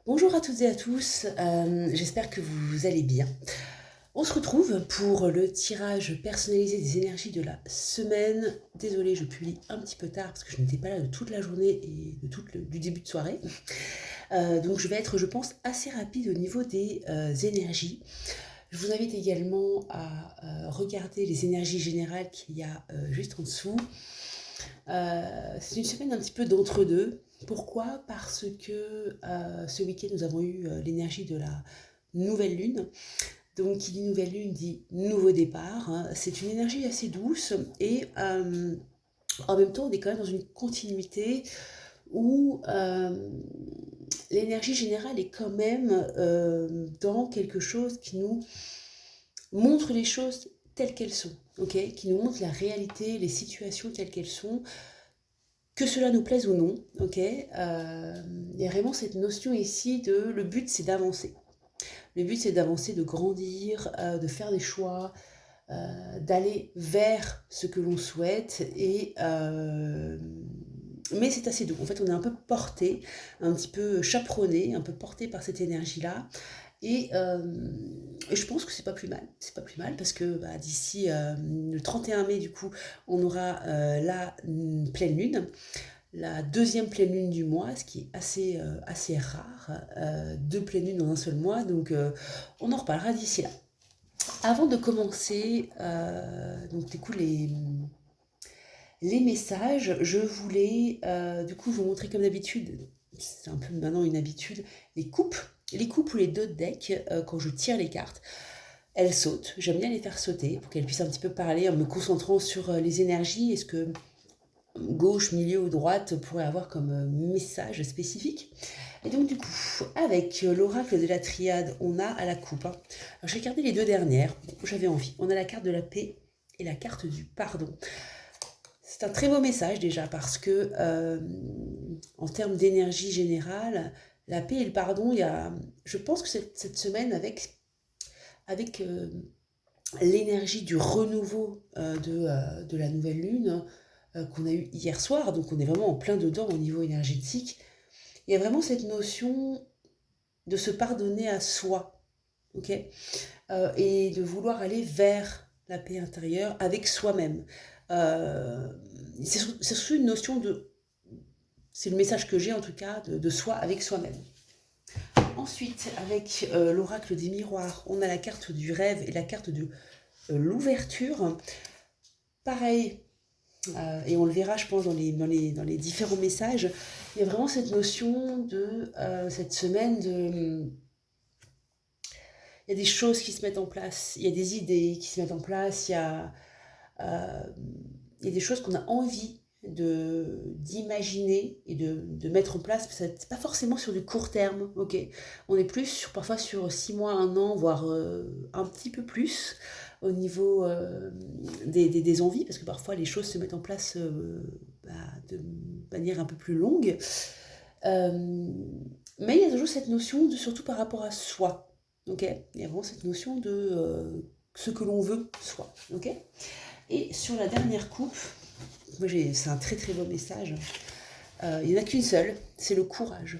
Bonjour à toutes et à tous, j'espère que vous allez bien. On se retrouve pour le tirage personnalisé des énergies de la semaine. Désolée, je publie un petit peu tard parce que je n'étais pas là de toute la journée et de du début de soirée. Donc je vais être, je pense, assez rapide au niveau des énergies. Je vous invite également à regarder les énergies générales qu'il y a juste en dessous. C'est une semaine un petit peu d'entre-deux. Pourquoi? Parce que ce week-end, nous avons eu l'énergie de la nouvelle lune. Donc, qui dit nouvelle lune dit nouveau départ, hein. C'est une énergie assez douce et en même temps, on est quand même dans une continuité où l'énergie générale est quand même dans quelque chose qui nous montre les choses telles qu'elles sont, ok, qui nous montre la réalité, les situations telles qu'elles sont, que cela nous plaise ou non, ok. Il y a vraiment cette notion ici de le but c'est d'avancer. Le but c'est d'avancer, de grandir, de faire des choix, d'aller vers ce que l'on souhaite mais c'est assez doux. En fait, on est un peu porté, un petit peu chaperonné, un peu porté par cette énergie-là. Et, euh, et je pense que c'est pas plus mal. C'est pas plus mal parce que bah, d'ici le 31 mai, du coup, on aura la pleine lune, la deuxième pleine lune du mois, ce qui est assez rare, deux pleines lunes en un seul mois, donc on en reparlera d'ici là. Avant de commencer, donc du coup les messages, je voulais du coup vous montrer comme d'habitude, c'est un peu maintenant une habitude, les coupes ou les deux decks, quand je tire les cartes, elles sautent. J'aime bien les faire sauter pour qu'elles puissent un petit peu parler en me concentrant sur les énergies et ce que gauche, milieu ou droite pourrait avoir comme message spécifique. Et donc du coup, avec l'oracle de la triade, on a à la coupe, hein. Alors j'ai regardé les deux dernières, bon, j'avais envie. On a la carte de la paix et la carte du pardon. C'est un très beau message déjà parce que en termes d'énergie générale, la paix et le pardon, je pense que cette semaine avec l'énergie du renouveau de la nouvelle lune qu'on a eu hier soir, donc on est vraiment en plein dedans au niveau énergétique. Il y a vraiment cette notion de se pardonner à soi, ok, et de vouloir aller vers la paix intérieure avec soi-même. Euh, c'est surtout une notion de, c'est le message que j'ai en tout cas, de soi avec soi-même. Ensuite, avec l'oracle des miroirs, on a la carte du rêve et la carte de l'ouverture. Pareil, et on le verra, je pense, dans les différents messages, il y a vraiment cette notion de cette semaine de il y a des choses qui se mettent en place, il y a des idées qui se mettent en place, euh, il y a des choses qu'on a envie d'imaginer et de mettre en place. C'est pas forcément sur du court terme, ok. On est plus parfois sur 6 mois, un an, voire un petit peu plus au niveau des envies, parce que parfois les choses se mettent en place bah, de manière un peu plus longue. Euh, mais il y a toujours cette notion de, surtout par rapport à soi. Ok, il y a vraiment cette notion de ce que l'on veut soi. Ok. Et sur la dernière coupe, c'est un très très beau message. Il n'y en a qu'une seule, c'est le courage.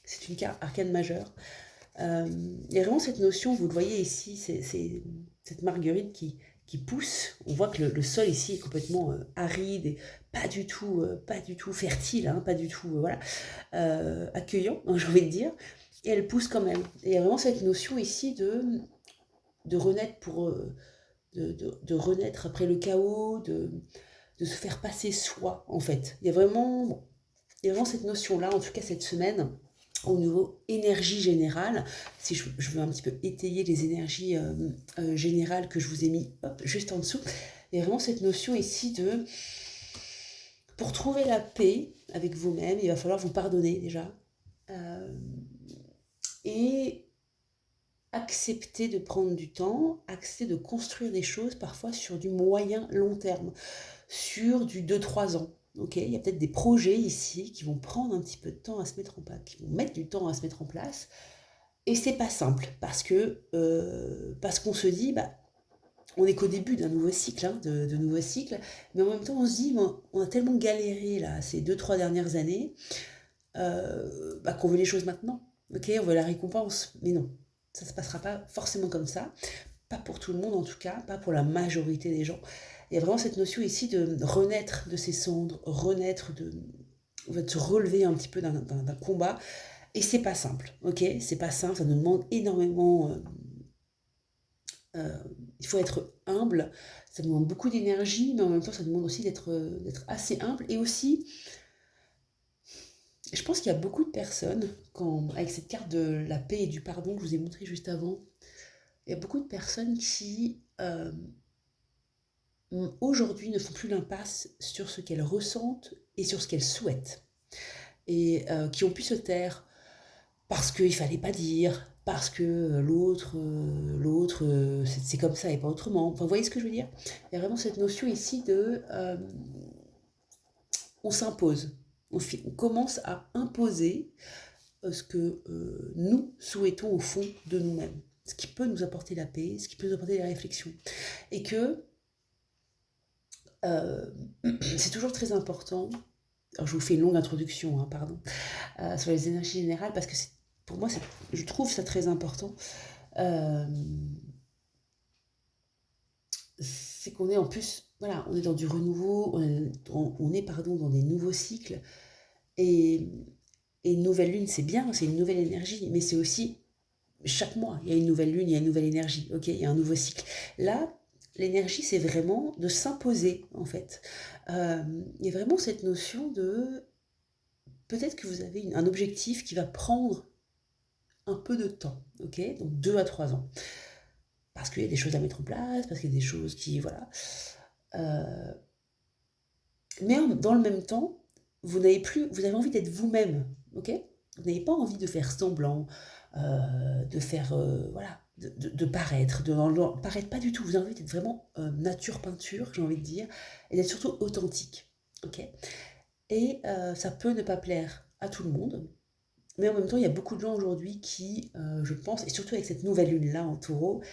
C'est une carte arcane majeure. Il y a vraiment cette notion, vous le voyez ici, c'est cette marguerite qui pousse. On voit que le sol ici est complètement aride et pas du tout fertile, hein, pas du tout voilà, accueillant, hein, j'ai envie de dire. Et elle pousse quand même. Et il y a vraiment cette notion ici de renaître de renaître après le chaos, de se faire passer soi, en fait. Il y a vraiment cette notion-là, en tout cas cette semaine, au niveau énergie générale, si je veux un petit peu étayer les énergies générales que je vous ai mis hop, juste en dessous, il y a vraiment cette notion ici de, pour trouver la paix avec vous-même, il va falloir vous pardonner déjà, euh, et accepter de prendre du temps, accepter de construire des choses parfois sur du moyen long terme, sur du 2 3 ans. Ok, il y a peut-être des projets ici qui vont prendre un petit peu de temps à se mettre en place, qui vont mettre du temps à se mettre en place. Et c'est pas simple parce qu'on se dit, bah, on est qu'au début d'un nouveau cycle, hein, de nouveaux cycles, mais en même temps on se dit, bon, on a tellement galéré là ces 2 3 dernières années, qu'on veut les choses maintenant. Ok, on veut la récompense, mais non, ça ne se passera pas forcément comme ça. Pas pour tout le monde en tout cas, pas pour la majorité des gens. Il y a vraiment cette notion ici de renaître de ses cendres, renaître en fait, se relever un petit peu d'un combat. Et c'est pas simple, ok? C'est pas simple, ça nous demande énormément. Euh, il faut être humble, ça demande beaucoup d'énergie, mais en même temps, ça demande aussi d'être assez humble. Et aussi, je pense qu'il y a beaucoup de personnes, avec cette carte de la paix et du pardon que je vous ai montré juste avant, il y a beaucoup de personnes qui, aujourd'hui, ne font plus l'impasse sur ce qu'elles ressentent et sur ce qu'elles souhaitent. Et qui ont pu se taire parce qu'il fallait pas dire, parce que l'autre, c'est comme ça et pas autrement. Enfin, vous voyez ce que je veux dire? Il y a vraiment cette notion ici de on s'impose. On commence à imposer ce que nous souhaitons au fond de nous-mêmes. Ce qui peut nous apporter la paix, ce qui peut nous apporter la réflexion. Et que euh, c'est toujours très important. Alors, je vous fais une longue introduction, hein, pardon, sur les énergies générales, parce que pour moi, je trouve ça très important. Euh, c'est qu'on est en plus, voilà, on est dans du renouveau, pardon, dans des nouveaux cycles. Et, et une nouvelle lune, c'est bien, c'est une nouvelle énergie, mais c'est aussi, chaque mois, il y a une nouvelle lune, il y a une nouvelle énergie, ok, il y a un nouveau cycle. Là, l'énergie, c'est vraiment de s'imposer, en fait. Il y a vraiment cette notion de, peut-être que vous avez un objectif qui va prendre un peu de temps, ok, donc 2 à 3 ans. Parce qu'il y a des choses à mettre en place, parce qu'il y a des choses qui, voilà. Euh, mais dans le même temps, vous avez envie d'être vous-même, ok? Vous n'avez pas envie de faire semblant, de faire, voilà, de paraître, paraître pas du tout. Vous avez envie d'être vraiment nature peinture, j'ai envie de dire, et d'être surtout authentique, ok? Et ça peut ne pas plaire à tout le monde, mais en même temps, il y a beaucoup de gens aujourd'hui qui, je pense, et surtout avec cette nouvelle lune-là en taureau,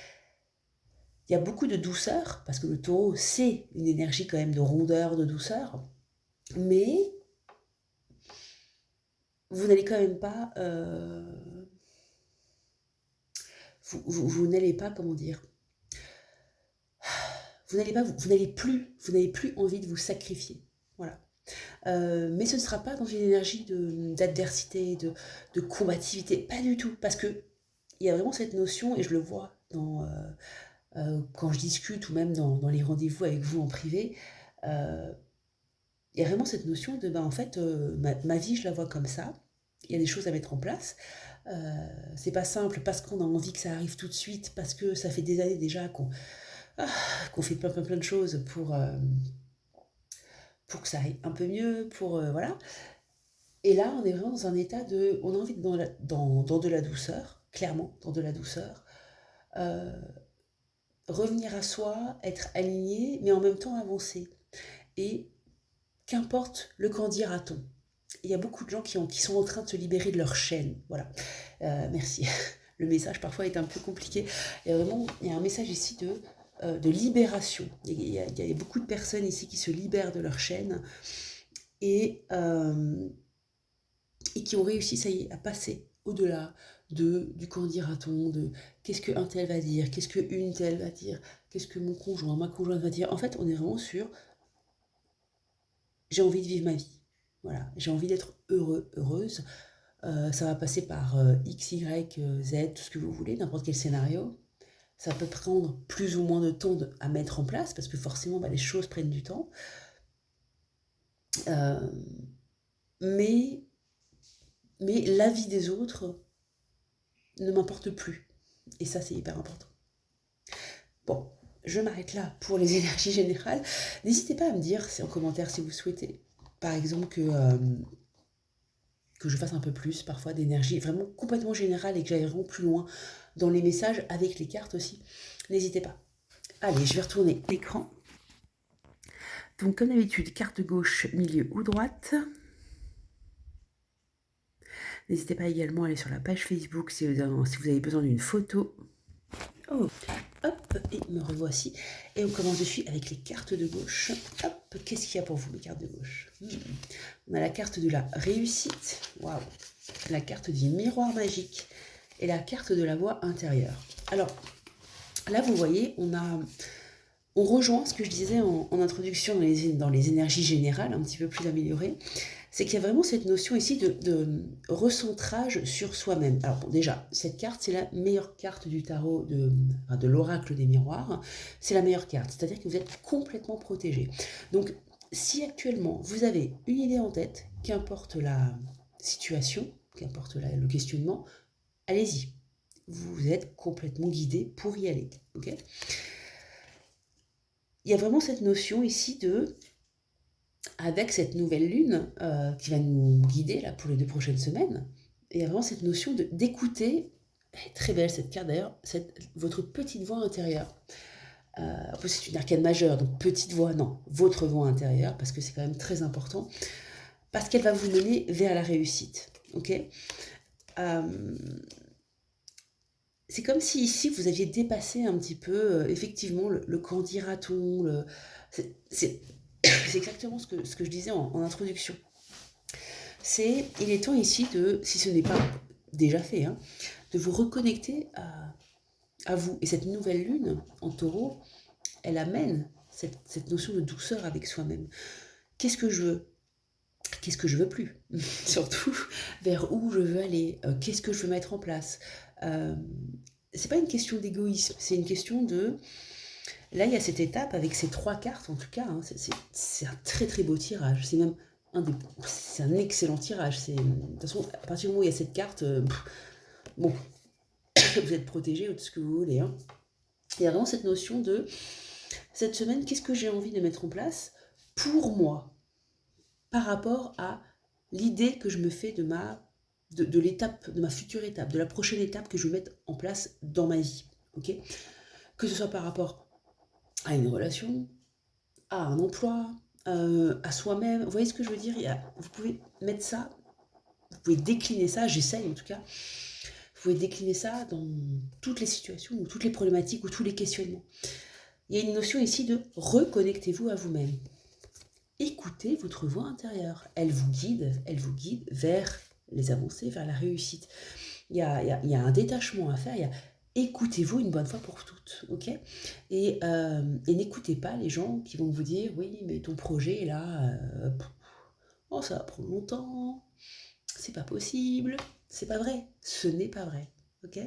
il y a beaucoup de douceur, parce que le taureau, c'est une énergie quand même de rondeur, de douceur, mais vous n'allez quand même pas... vous n'allez pas, comment dire... Vous n'avez plus envie de vous sacrifier. Voilà. Mais ce ne sera pas dans une énergie d'adversité, de combativité, pas du tout, parce que il y a vraiment cette notion, et je le vois quand je discute ou même dans les rendez-vous avec vous en privé, il y a vraiment cette notion de, en fait, ma vie, je la vois comme ça. Il y a des choses à mettre en place. C'est pas simple parce qu'on a envie que ça arrive tout de suite, parce que ça fait des années déjà qu'on fait plein de choses pour que ça aille un peu mieux, voilà. Et là, on est vraiment dans un état de... On a envie de dans de la douceur, clairement, dans de la douceur. Euh, Revenir à soi, être aligné, mais en même temps avancer. Et qu'importe le qu'en dira-t-on. Il y a beaucoup de gens qui sont en train de se libérer de leur chaîne. Voilà. Merci. Le message parfois est un peu compliqué. Il y a un message ici de libération. Il y a beaucoup de personnes ici qui se libèrent de leur chaîne et, et qui ont réussi, ça y est, à passer au-delà du qu'en dira-t-on, de qu'est-ce qu'un tel va dire, qu'est-ce qu'une telle va dire, qu'est-ce que mon conjoint, ma conjointe va dire. En fait, on est vraiment sur j'ai envie de vivre ma vie. Voilà, j'ai envie d'être heureux, heureuse. Ça va passer par X, Y, Z, tout ce que vous voulez, n'importe quel scénario. Ça peut prendre plus ou moins de temps à mettre en place, parce que forcément, les choses prennent du temps. Euh, mais, mais la vie des autres ne m'importe plus. Et ça, c'est hyper important. Bon, je m'arrête là pour les énergies générales. N'hésitez pas à me dire en commentaire si vous souhaitez, par exemple, que je fasse un peu plus parfois d'énergie vraiment complètement générale et que j'aille vraiment plus loin dans les messages avec les cartes aussi. N'hésitez pas. Allez, je vais retourner l'écran. Donc comme d'habitude, carte gauche, milieu ou droite. N'hésitez pas également à aller sur la page Facebook si vous avez besoin d'une photo. Oh, hop, et me revoici. Et on commence de suite avec les cartes de gauche. Hop. qu'est-ce qu'il y a pour vous, les cartes de gauche? On a la carte de la réussite, waouh, la carte du miroir magique et la carte de la voix intérieure. Alors, là, vous voyez, on rejoint ce que je disais en introduction dans les énergies générales, un petit peu plus améliorées, c'est qu'il y a vraiment cette notion ici de recentrage sur soi-même. Alors bon, déjà, cette carte, c'est la meilleure carte du tarot, de l'oracle des miroirs. C'est la meilleure carte, c'est-à-dire que vous êtes complètement protégé. Donc, si actuellement, vous avez une idée en tête, qu'importe la situation, qu'importe le questionnement, allez-y. Vous êtes complètement guidé pour y aller. Okay, il y a vraiment cette notion ici avec cette nouvelle lune qui va nous guider là, pour les 2 prochaines semaines, il y a vraiment cette notion d'écouter, elle est très belle cette carte d'ailleurs, votre petite voix intérieure. En plus c'est une arcane majeure, donc petite voix, non, votre voix intérieure, parce que c'est quand même très important, parce qu'elle va vous mener vers la réussite. Ok, c'est comme si ici vous aviez dépassé un petit peu, effectivement, le quand dira-t-on, c'est exactement ce que je disais en introduction. Il est temps ici si ce n'est pas déjà fait, hein, de vous reconnecter à vous. Et cette nouvelle lune en taureau, elle amène cette notion de douceur avec soi-même. Qu'est-ce que je veux? Qu'est-ce que je veux plus? Surtout, vers où je veux aller? Qu'est-ce que je veux mettre en place? C'est pas une question d'égoïsme, c'est une question de... Là, il y a cette étape avec ces 3 cartes, en tout cas, hein, c'est un très très beau tirage. C'est même c'est un excellent tirage. De toute façon, à partir du moment où il y a cette carte, bon, vous êtes protégé ou tout ce que vous voulez. Hein. Il y a vraiment cette notion de, cette semaine, qu'est-ce que j'ai envie de mettre en place pour moi, par rapport à l'idée que je me fais de l'étape, de ma future étape, de la prochaine étape que je vais mettre en place dans ma vie. Okay, que ce soit par rapport à une relation, à un emploi, à soi-même. Vous voyez ce que je veux dire? Vous pouvez mettre ça, vous pouvez décliner ça, j'essaye en tout cas, vous pouvez décliner ça dans toutes les situations, ou toutes les problématiques, ou tous les questionnements. Il y a une notion ici de reconnectez-vous à vous-même. Écoutez votre voix intérieure. Elle vous guide vers les avancées, vers la réussite. Il y a un détachement à faire, écoutez-vous une bonne fois pour toutes, ok? Et n'écoutez pas les gens qui vont vous dire, oui, mais ton projet, là, oh, ça va prendre longtemps, c'est pas possible, c'est pas vrai. Ce n'est pas vrai, ok?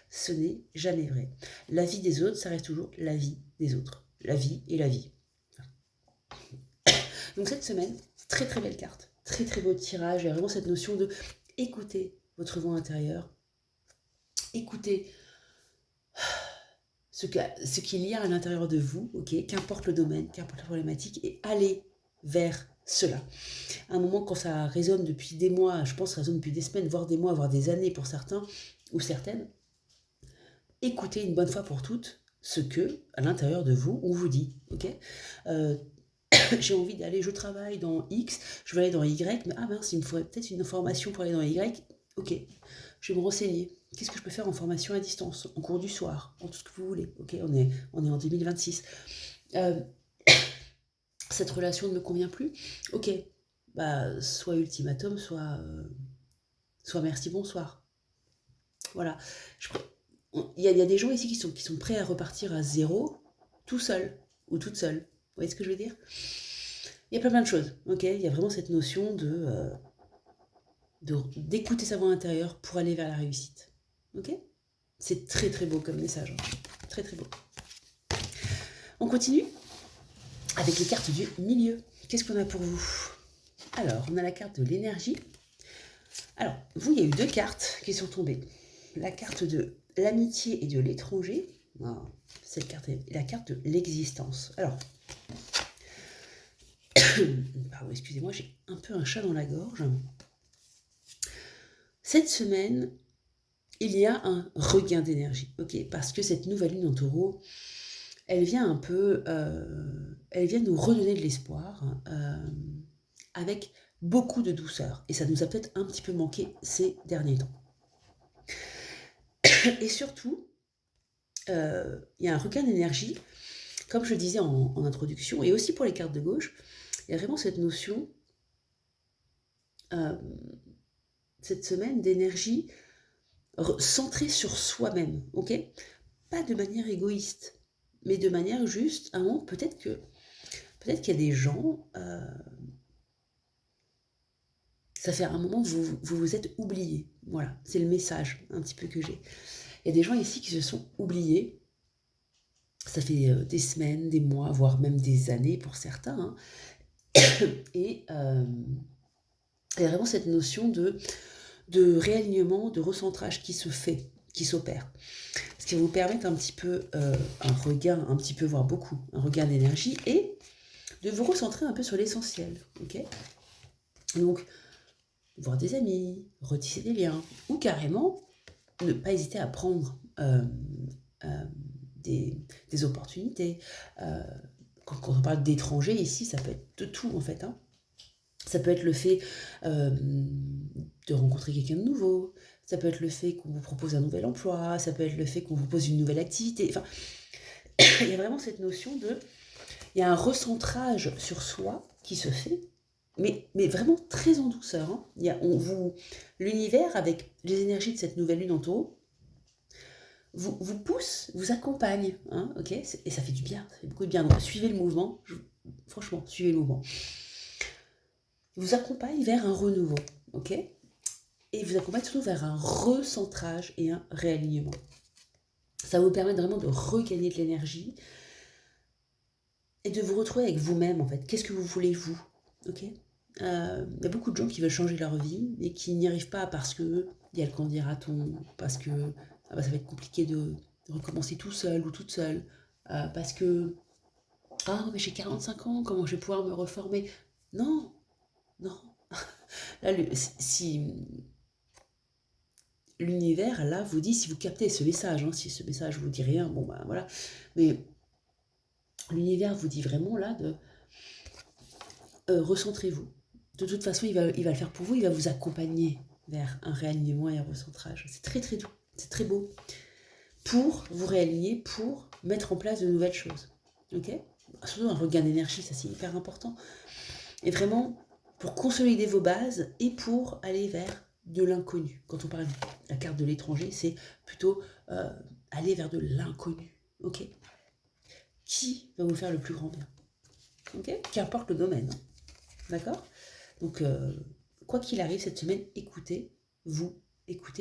Ce n'est jamais vrai. La vie des autres, ça reste toujours la vie des autres. La vie est la vie. Donc cette semaine, très très belle carte, très très beau tirage, il y a vraiment cette notion de écouter votre voix intérieure, écoutez ce qu'il y a à l'intérieur de vous, ok, qu'importe le domaine, qu'importe la problématique, et allez vers cela. À un moment, quand ça résonne depuis des mois, je pense que ça résonne depuis des semaines, voire des mois, voire des années pour certains ou certaines, écoutez une bonne fois pour toutes ce que, à l'intérieur de vous, on vous dit, ok, j'ai envie d'aller, je travaille dans X, je vais aller dans Y, mais ah mince, il me faudrait peut-être une formation pour aller dans Y, ok, je vais me renseigner. Qu'est-ce que je peux faire en formation à distance, en cours du soir, en tout ce que vous voulez, ok, on est en 2026. Cette relation ne me convient plus, ok, bah, soit ultimatum, soit merci, bonsoir. Voilà. Il y a des gens ici qui sont prêts à repartir à zéro, tout seul, ou toute seule. Vous voyez ce que je veux dire? Il y a plein de choses, ok? Il y a vraiment cette notion d'écouter sa voix intérieure pour aller vers la réussite. Ok? C'est très très beau comme message. Hein. Très très beau. On continue avec les cartes du milieu. Qu'est-ce qu'on a pour vous? Alors, on a la carte de l'énergie. Alors, vous, il y a eu 2 cartes qui sont tombées. La carte de l'amitié et de l'étranger. Cette carte est la carte de l'existence. Alors, pardon, excusez-moi, j'ai un peu un chat dans la gorge. Cette semaine, il y a un regain d'énergie, ok, parce que cette nouvelle lune en taureau, elle vient un peu, elle vient nous redonner de l'espoir, avec beaucoup de douceur, et ça nous a peut-être un petit peu manqué ces derniers temps. Et surtout, il y a un regain d'énergie, comme je le disais en introduction, et aussi pour les cartes de gauche, il y a vraiment cette notion, euh, cette semaine, d'énergie centrée sur soi-même, ok? Pas de manière égoïste, mais de manière juste, à un moment, peut-être qu'il y a des gens, ça fait un moment que vous vous êtes oubliés. Voilà, c'est le message un petit peu que j'ai. Il y a des gens ici qui se sont oubliés. Ça fait des semaines, des mois, voire même des années pour certains, hein. Et il y a vraiment cette notion de réalignement, de recentrage qui se fait, qui s'opère. Ce qui va vous permettre un petit peu un regain, un petit peu, voire beaucoup, un regain d'énergie et de vous recentrer un peu sur l'essentiel. Ok? Donc, voir des amis, retisser des liens, ou carrément ne pas hésiter à prendre euh, des opportunités. Quand on parle d'étrangers ici, ça peut être de tout en fait, hein. Ça peut être le fait de rencontrer quelqu'un de nouveau, ça peut être le fait qu'on vous propose un nouvel emploi, ça peut être le fait qu'on vous propose une nouvelle activité. Enfin, il y a vraiment cette notion de... Il y a un recentrage sur soi qui se fait, mais vraiment très en douceur, hein. L'univers, avec les énergies de cette nouvelle lune en taureau, vous pousse, vous accompagne, hein, ok? Et ça fait du bien, ça fait beaucoup de bien. Donc suivez le mouvement, franchement, suivez le mouvement. Il vous accompagne vers un renouveau, ok? Et vous accompagne surtout vers un recentrage et un réalignement. Ça va vous permettre vraiment de regagner de l'énergie et de vous retrouver avec vous-même, en fait. Qu'est-ce que vous voulez, vous, ok? Il y a beaucoup de gens qui veulent changer leur vie et qui n'y arrivent pas parce que il y a le candidaton, parce que ça va être compliqué de recommencer tout seul ou toute seule, parce que mais j'ai 45 ans, comment je vais pouvoir me reformer? Non, non. Là, si l'univers, là, vous dit, si vous captez ce message, hein, si ce message vous dit rien, bon ben voilà, mais l'univers vous dit vraiment là de recentrez-vous. De toute façon, il va le faire pour vous, il va vous accompagner vers un réalignement et un recentrage. C'est très très doux, c'est très beau. Pour vous réaligner, pour mettre en place de nouvelles choses. Ok? Surtout un regain d'énergie, ça c'est hyper important. Et vraiment, pour consolider vos bases et pour aller vers de l'inconnu. Quand on parle de la carte de l'étranger, c'est plutôt aller vers de l'inconnu. Ok? Qui va vous faire le plus grand bien? Ok? Qu'importe le domaine. Hein. D'accord? Donc, quoi qu'il arrive cette semaine, écoutez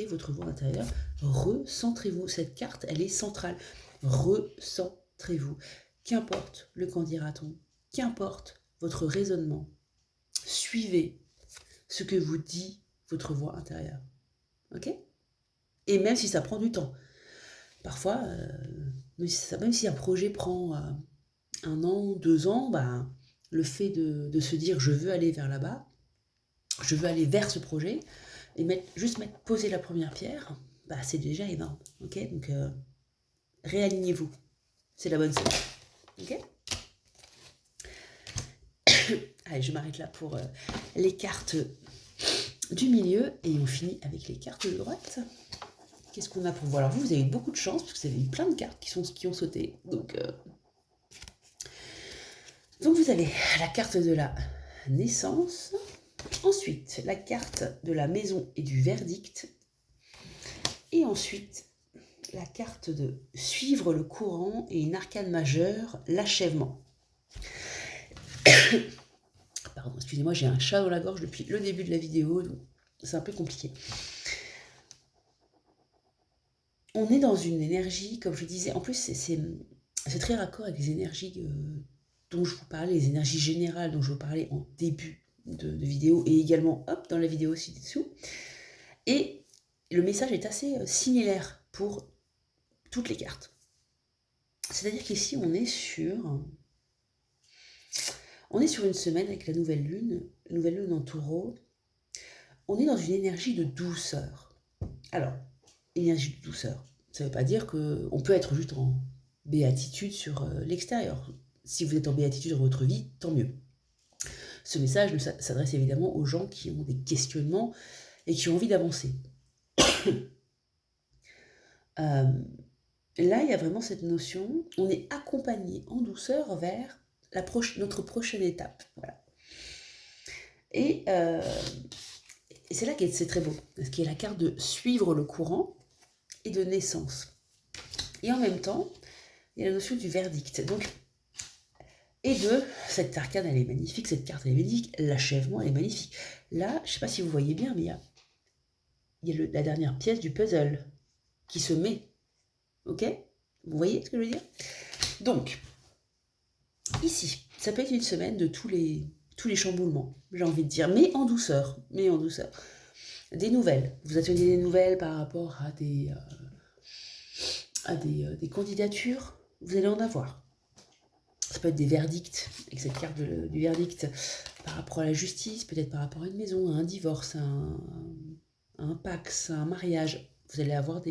votre voix intérieure, recentrez-vous. Cette carte, elle est centrale. Recentrez-vous. Qu'importe le qu'en dira-t-on, qu'importe votre raisonnement, suivez ce que vous dit votre voix intérieure. Ok? Et même si ça prend du temps. Parfois, même si un projet prend 1 an, 2 ans, bah, le fait de se dire je veux aller vers là-bas, je veux aller vers ce projet, et poser la première pierre, bah, c'est déjà énorme. Ok? Donc, réalignez-vous. C'est la bonne chose. Ok? Allez, je m'arrête là pour les cartes du milieu et on finit avec les cartes de droite. Qu'est-ce qu'on a pour vous? Alors vous avez eu beaucoup de chance parce que vous avez eu plein de cartes qui ont sauté. Donc vous avez la carte de la naissance, ensuite la carte de la maison et du verdict, et ensuite la carte de suivre le courant et une arcane majeure, l'achèvement. Pardon, excusez-moi, j'ai un chat dans la gorge depuis le début de la vidéo, donc c'est un peu compliqué. On est dans une énergie, comme je disais, en plus c'est très raccord avec les énergies dont je vous parlais, les énergies générales dont je vous parlais en début de vidéo et également dans la vidéo ci-dessous. Et le message est assez similaire pour toutes les cartes. C'est-à-dire qu'ici on est sur une semaine avec la nouvelle lune en taureau. On est dans une énergie de douceur. Alors, énergie de douceur, ça ne veut pas dire qu'on peut être juste en béatitude sur l'extérieur. Si vous êtes en béatitude dans votre vie, tant mieux. Ce message s'adresse évidemment aux gens qui ont des questionnements et qui ont envie d'avancer. Là, il y a vraiment cette notion, on est accompagné en douceur vers notre prochaine étape. Voilà. Et c'est là que c'est très beau, parce qu'il y a la carte de suivre le courant et de naissance. Et en même temps, il y a la notion du verdict. Donc, cette arcane, elle est magnifique, cette carte, elle est magnifique, l'achèvement, elle est magnifique. Là, je ne sais pas si vous voyez bien, mais il y a la dernière pièce du puzzle qui se met. Ok? Vous voyez ce que je veux dire? Donc, ici, ça peut être une semaine de tous les chamboulements, j'ai envie de dire, mais en douceur, Des nouvelles. Vous attendez des nouvelles par rapport à des candidatures, vous allez en avoir. Ça peut être des verdicts, avec cette carte du verdict, par rapport à la justice, peut-être par rapport à une maison, à un divorce, à un pax, à un mariage. Vous allez avoir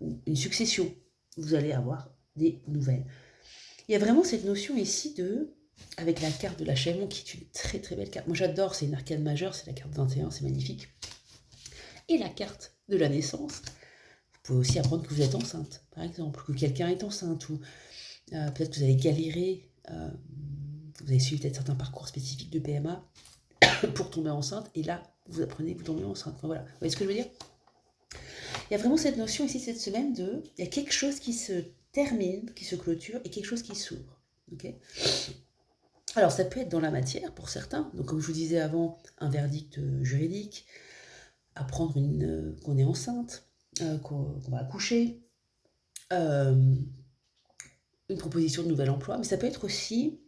ou une succession. Vous allez avoir des nouvelles. Il y a vraiment cette notion ici avec la carte de l'achèvement, qui est une très très belle carte. Moi j'adore, c'est une arcane majeure, c'est la carte 21, c'est magnifique. Et la carte de la naissance, vous pouvez aussi apprendre que vous êtes enceinte, par exemple, que quelqu'un est enceinte, ou peut-être que vous allez galérer, vous avez suivi peut-être certains parcours spécifiques de PMA pour tomber enceinte, et là, vous apprenez que vous tombez enceinte. Enfin, voilà, vous voyez ce que je veux dire? Il y a vraiment cette notion ici, cette semaine, il y a quelque chose qui se termine, qui se clôture, et quelque chose qui s'ouvre. Okay, alors, ça peut être dans la matière, pour certains. Donc, comme je vous disais avant, un verdict juridique, apprendre qu'on est enceinte, qu'on va accoucher, une proposition de nouvel emploi, mais ça peut être aussi,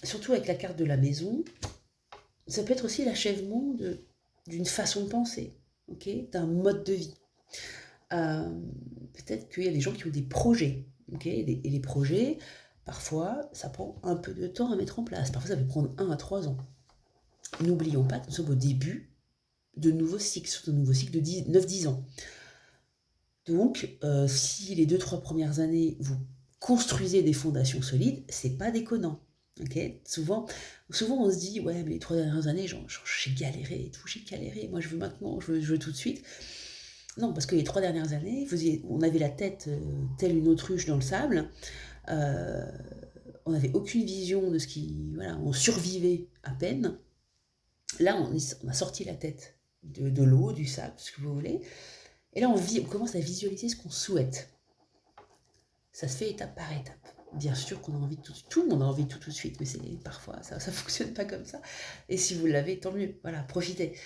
surtout avec la carte de la maison, ça peut être aussi l'achèvement d'une façon de penser, okay, d'un mode de vie. Peut-être qu'il y a des gens qui ont des projets, okay, et les projets, parfois, ça prend un peu de temps à mettre en place. Parfois, ça peut prendre 1 à 3 ans. N'oublions pas que nous sommes au début de nouveaux cycles, surtout de nouveaux cycles de 9-10 ans. Donc, si les 2-3 premières années, vous construisez des fondations solides, c'est pas déconnant. Okay, souvent, on se dit, ouais, mais les 3 dernières années, j'ai galéré et tout, j'ai galéré, moi je veux maintenant, je veux tout de suite. Non, parce que les 3 dernières années, on avait la tête telle une autruche dans le sable, on n'avait aucune vision de ce qui... Voilà, on survivait à peine. Là, on a sorti la tête de l'eau, du sable, ce que vous voulez, et là, on commence à visualiser ce qu'on souhaite. Ça se fait étape par étape. Bien sûr qu'on a envie de tout le monde a envie de tout de suite, mais parfois, ça ne fonctionne pas comme ça. Et si vous l'avez, tant mieux. Voilà, profitez.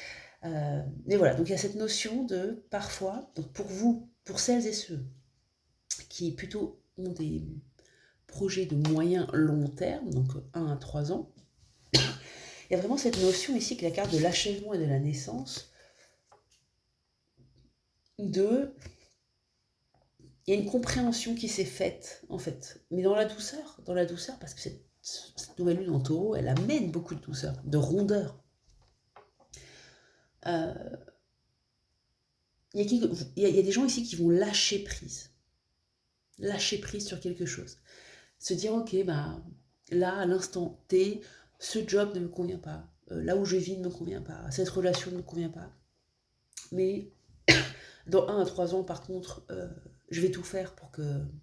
Mais voilà, donc il y a cette notion de parfois, donc pour vous, pour celles et ceux qui plutôt ont des projets de moyen long terme, donc 1 à 3 ans, il y a vraiment cette notion ici que la carte de l'achèvement et de la naissance, il y a une compréhension qui s'est faite, en fait, mais dans la douceur, parce que cette nouvelle lune en taureau, elle amène beaucoup de douceur, de rondeur. Il y a des gens ici qui vont lâcher prise sur quelque chose. Se dire, ok, bah, là, à l'instant T, ce job ne me convient pas, là où je vis ne me convient pas, cette relation ne me convient pas. Mais dans 1 à 3 ans, par contre, je vais tout faire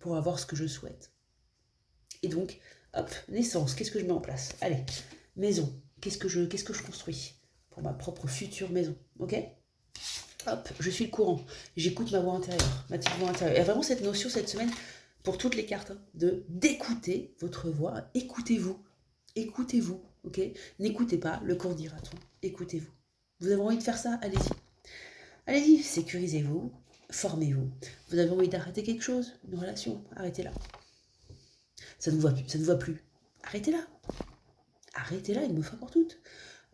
pour avoir ce que je souhaite. Et donc, hop, naissance, qu'est-ce que je mets en place? Allez, maison, qu'est-ce que je construis pour ma propre future maison, ok? Hop, je suis le courant, j'écoute ma voix intérieure, ma petite voix intérieure. Il y a vraiment cette notion cette semaine, pour toutes les cartes, d'écouter votre voix, écoutez-vous, ok? N'écoutez pas le cours dira-t-on, écoutez-vous. Vous avez envie de faire ça? Allez-y. Allez-y, sécurisez-vous, formez-vous. Vous avez envie d'arrêter quelque chose, une relation, arrêtez-la. Ça ne vous va plus. Arrêtez-la, une bonne fois pour toutes.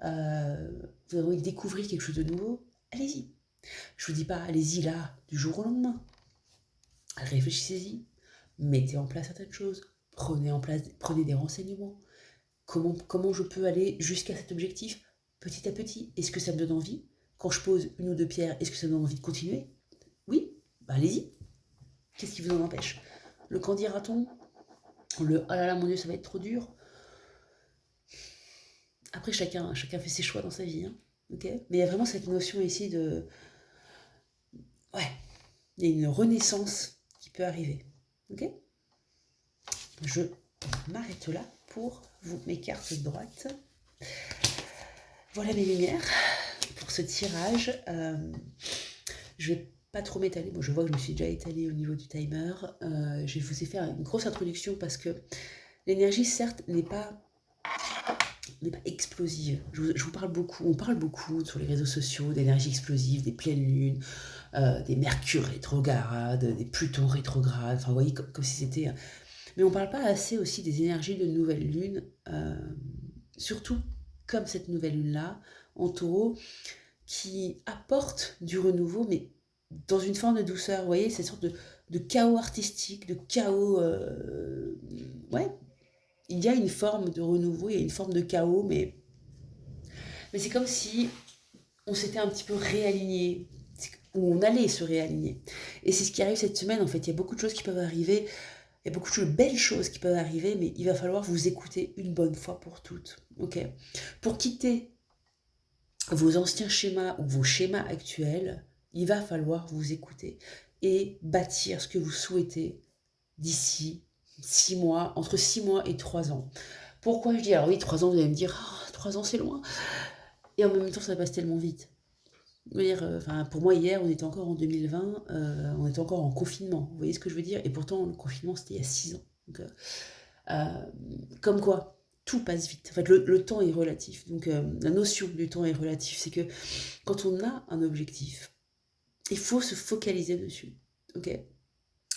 Vous avez envie de découvrir quelque chose de nouveau, allez-y. Je vous dis pas, allez-y là, du jour au lendemain. Réfléchissez-y, mettez en place certaines choses, prenez des renseignements. Comment je peux aller jusqu'à cet objectif petit à petit? Est-ce que ça me donne envie? Quand je pose 1 ou 2 pierres, est-ce que ça me donne envie de continuer? Oui, bah allez-y. Qu'est-ce qui vous en empêche? Le quand dira-t-on? Le ah là là, mon Dieu, ça va être trop dur. Après, chacun fait ses choix dans sa vie. Hein, okay, mais il y a vraiment cette notion ici de... Ouais, il y a une renaissance qui peut arriver. Ok? Je m'arrête là pour mes cartes de droite. Voilà mes lumières pour ce tirage. Je vais pas trop m'étaler. Moi, je vois que je me suis déjà étalée au niveau du timer. Je vous ai fait une grosse introduction parce que l'énergie, certes, n'est pas explosive. Je vous parle beaucoup, on parle beaucoup sur les réseaux sociaux d'énergie explosive, des pleines lunes, des mercure rétrogrades, des plutons rétrogrades. Enfin, vous voyez, comme si c'était. Mais on parle pas assez aussi des énergies de nouvelle lune, surtout comme cette nouvelle lune-là, en taureau, qui apporte du renouveau, mais dans une forme de douceur. Vous voyez, cette sorte de chaos artistique, de chaos. Ouais, il y a une forme de renouveau, il y a une forme de chaos, mais c'est comme si on s'était un petit peu réaligné, ou on allait se réaligner. Et c'est ce qui arrive cette semaine, en fait. Il y a beaucoup de choses qui peuvent arriver, il y a beaucoup de belles choses qui peuvent arriver, mais il va falloir vous écouter une bonne fois pour toutes. Ok. Pour quitter vos anciens schémas ou vos schémas actuels, il va falloir vous écouter et bâtir ce que vous souhaitez d'ici 6 mois, entre 6 mois et 3 ans. Pourquoi je dis, alors oui, 3 ans, vous allez me dire, oh, 3 ans c'est loin. Et en même temps, ça passe tellement vite. Je veux dire, pour moi, hier, on était encore en 2020, on était encore en confinement. Vous voyez ce que je veux dire? Et pourtant, le confinement, c'était il y a 6 ans. Donc, comme quoi, tout passe vite. En fait, le temps est relatif. Donc, la notion du temps est relative. C'est que quand on a un objectif, il faut se focaliser dessus. Ok.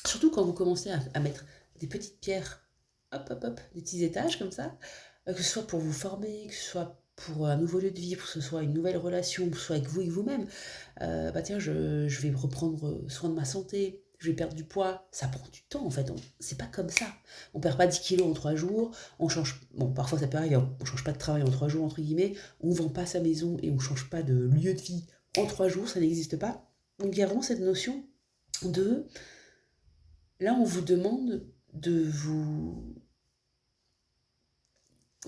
Surtout quand vous commencez à mettre des petites pierres, hop, hop, hop, des petits étages comme ça, que ce soit pour vous former, que ce soit pour un nouveau lieu de vie, que ce soit une nouvelle relation, que ce soit avec vous et vous-même. Bah tiens, je vais reprendre soin de ma santé, je vais perdre du poids. Ça prend du temps en fait, c'est pas comme ça. On perd pas 10 kilos en 3 jours, on change, bon parfois ça peut arriver, on change pas de travail en 3 jours entre guillemets, on vend pas sa maison et on change pas de lieu de vie en 3 jours, ça n'existe pas. Donc il y a vraiment cette notion de, là on vous demande de vous...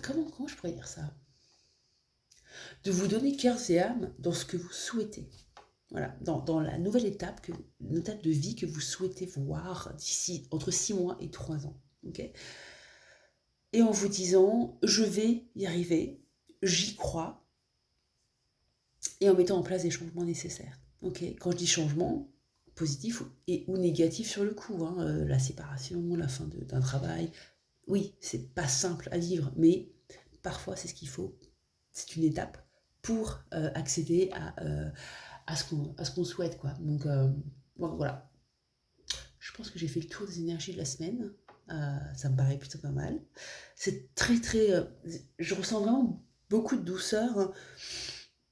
Comment je pourrais dire ça? De vous donner cœur et âme dans ce que vous souhaitez. Voilà, dans la nouvelle étape, une étape de vie que vous souhaitez voir d'ici entre 6 mois et 3 ans. Okay, et en vous disant, je vais y arriver, j'y crois, et en mettant en place des changements nécessaires. Okay, quand je dis changement, positif ou négatif sur le coup, hein, la séparation, la fin d'un travail, oui, c'est pas simple à vivre, mais parfois c'est ce qu'il faut, c'est une étape pour accéder à ce qu'on souhaite, quoi. Donc, bon, voilà. Je pense que j'ai fait le tour des énergies de la semaine. Ça me paraît plutôt pas mal. C'est très, très... je ressens vraiment beaucoup de douceur, hein,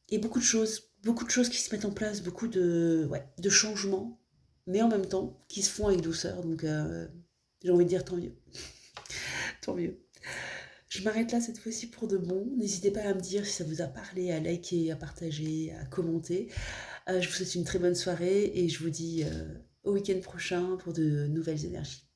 et beaucoup de choses qui se mettent en place, beaucoup de changements, mais en même temps, qui se font avec douceur. Donc, j'ai envie de dire tant mieux. Tant mieux. Je m'arrête là cette fois-ci pour de bon. N'hésitez pas à me dire si ça vous a parlé, à liker, à partager, à commenter. Je vous souhaite une très bonne soirée et je vous dis au week-end prochain pour de nouvelles énergies.